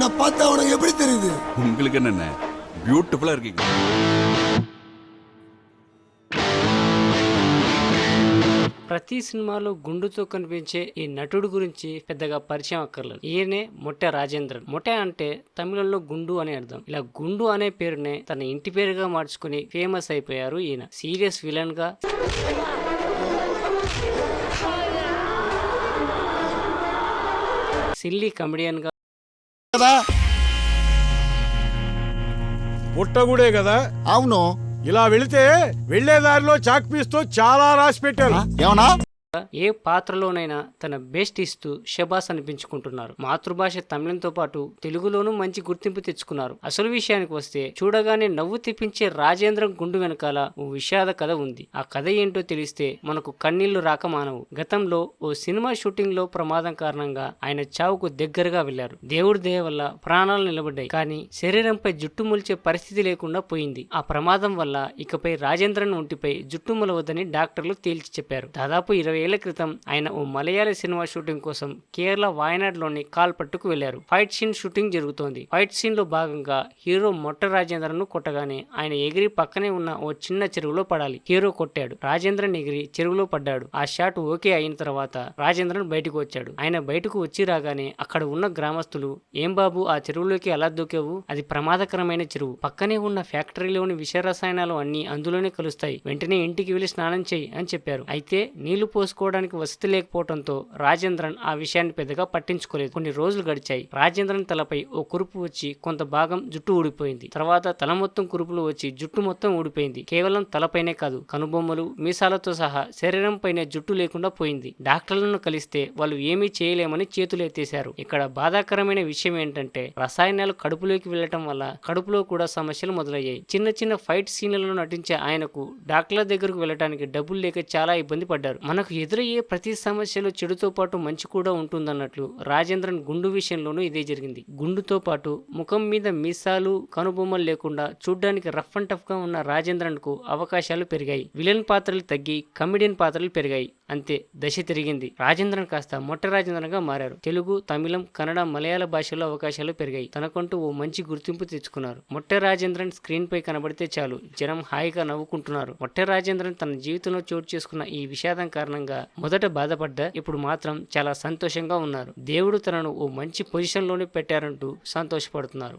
என்ன பார்த்தா உனக்கு எப்படி தெரியுது? உங்களுக்கு என்ன பியூட்டிஃபுல்லா இருக்கீங்க. ప్రతి సినిమాలో గుండుతో కనిపించే ఈ నటుడు గురించి పెద్దగా పరిచయం అక్కర్లేదు. ఈయనే మొట్టె రాజేంద్రన్. మొట్టె అంటే తమిళంలో గుండు అని అర్థం. ఇలా గుండు అనే పేరునే తన ఇంటి పేరుగా మార్చుకుని ఫేమస్ అయిపోయారు ఈయన. సీరియస్ విలన్ గా, సిల్లీ కమెడియన్ గా, పుట్టగుడే కదా. అవును. ఇలా వెళితే వెళ్లే దారిలో చాక్ పీస్తో చాలా రాసి పెట్టారు. ఏమన్నా? ఏ పాత్రలోనైనా తన బెస్ట్ ఇస్తూ షబాస్ అనిపించుకుంటున్నారు. మాతృభాష తమిళంతో పాటు తెలుగులోనూ మంచి గుర్తింపు తెచ్చుకున్నారు. అసలు విషయానికి వస్తే చూడగానే నవ్వు తెప్పించే రాజేంద్రం గుండు వెనకాల ఓ విషాద కథ ఉంది. ఆ కథ ఏంటో తెలిస్తే మనకు కన్నీళ్లు రాక మానవు. గతంలో ఓ సినిమా షూటింగ్ లో ప్రమాదం కారణంగా ఆయన చావుకు దగ్గరగా వెళ్లారు. దేవుడి దయ వల్ల ప్రాణాలు నిలబడ్డాయి. కానీ శరీరంపై జుట్టు మొలిచే పరిస్థితి లేకుండా పోయింది. ఆ ప్రమాదం వల్ల ఇకపై రాజేంద్రన్ ఒంటిపై జుట్టు మొలవద్దని డాక్టర్లు తేల్చి చెప్పారు. దాదాపు 20 ఏళ్ల క్రితం ఆయన ఓ మలయాళ సినిమా షూటింగ్ కోసం కేరళ వాయనాడ్లోని కాల్పట్టుకు వెళ్లారు. ఫైట్ సీన్ షూటింగ్ జరుగుతోంది. ఫైట్ సీన్ లో భాగంగా హీరో మొట్ట రాజేంద్రన్ ను కొట్టగానే ఆయన ఎగిరి పక్కనే ఉన్న ఓ చిన్న చెరువులో పడాలి. హీరో కొట్టాడు. రాజేంద్రన్ ఎగిరి చెరువులో పడ్డాడు. ఆ షాట్ ఓకే అయిన తర్వాత రాజేంద్రన్ బయటకు వచ్చాడు. ఆయన బయటకు వచ్చి రాగానే అక్కడ ఉన్న గ్రామస్తులు, ఏం బాబు ఆ చెరువులోకి ఎలా దూకావు? అది ప్రమాదకరమైన చెరువు. పక్కనే ఉన్న ఫ్యాక్టరీలోని విష రసాయనాలు అన్ని అందులోనే కలుస్తాయి. వెంటనే ఇంటికి వెళ్లి స్నానం చేయి అని చెప్పారు. అయితే నీళ్లు పోసుకోవడానికి వసతి లేకపోవడంతో రాజేంద్రన్ ఆ విషయాన్ని పెద్దగా పట్టించుకోలేదు. కొన్ని రోజులు గడిచాయి. రాజేంద్రన్ తలపై ఓ కురుపు వచ్చి కొంత భాగం జుట్టు ఊడిపోయింది. తర్వాత తల మొత్తం కురుపులు వచ్చి జుట్టు మొత్తం ఊడిపోయింది. కేవలం తలపైనే కాదు, కనుబొమ్మలు, మీసాలతో సహా శరీరం పైన జుట్టు లేకుండా పోయింది. డాక్టర్లను కలిస్తే వాళ్ళు ఏమీ చేయలేమని చేతులు ఎత్తేశారు. ఇక్కడ బాధాకరమైన విషయం ఏంటంటే రసాయనాలు కడుపులోకి వెళ్లటం వల్ల కడుపులో కూడా సమస్యలు మొదలయ్యాయి. చిన్న చిన్న ఫైట్ సీన్లలో నటించే ఆయనకు డాక్టర్ల దగ్గరకు వెళ్లడానికి డబ్బులు లేక చాలా ఇబ్బంది పడ్డారు. మనకు ఎదురయ్యే ప్రతి సమస్యలో చెడుతో పాటు మంచి కూడా ఉంటుందన్నట్లు రాజేంద్రన్ గుండు విషయంలోనూ ఇదే జరిగింది. గుండుతో పాటు ముఖం మీద మీసాలు, కనుబొమ్మలు లేకుండా చూడ్డానికి రఫ్ అండ్ టఫ్ గా ఉన్న రాజేంద్రన్ కు అవకాశాలు పెరిగాయి. విలన్ పాత్రలు తగ్గి కమెడియన్ పాత్రలు పెరిగాయి. అంతే, దశ తిరిగింది. రాజేంద్రన్ కాస్త మొట్ట రాజేంద్రన్ గా మారారు. తెలుగు, తమిళం, కన్నడ, మలయాళ భాషల్లో అవకాశాలు పెరిగాయి. తనకంటూ ఓ మంచి గుర్తింపు తెచ్చుకున్నారు. మొట్ట రాజేంద్రన్ స్క్రీన్ పై కనబడితే చాలు జనం హాయిగా నవ్వుకుంటున్నారు. మొట్ట రాజేంద్రన్ తన జీవితంలో చోటు చేసుకున్న ఈ విషాదం కారణంగా మొదట బాధపడ్డా ఇప్పుడు మాత్రం చాలా సంతోషంగా ఉన్నారు. దేవుడు తనను ఓ మంచి పొజిషన్ లోనే పెట్టారంటూ సంతోషపడుతున్నారు.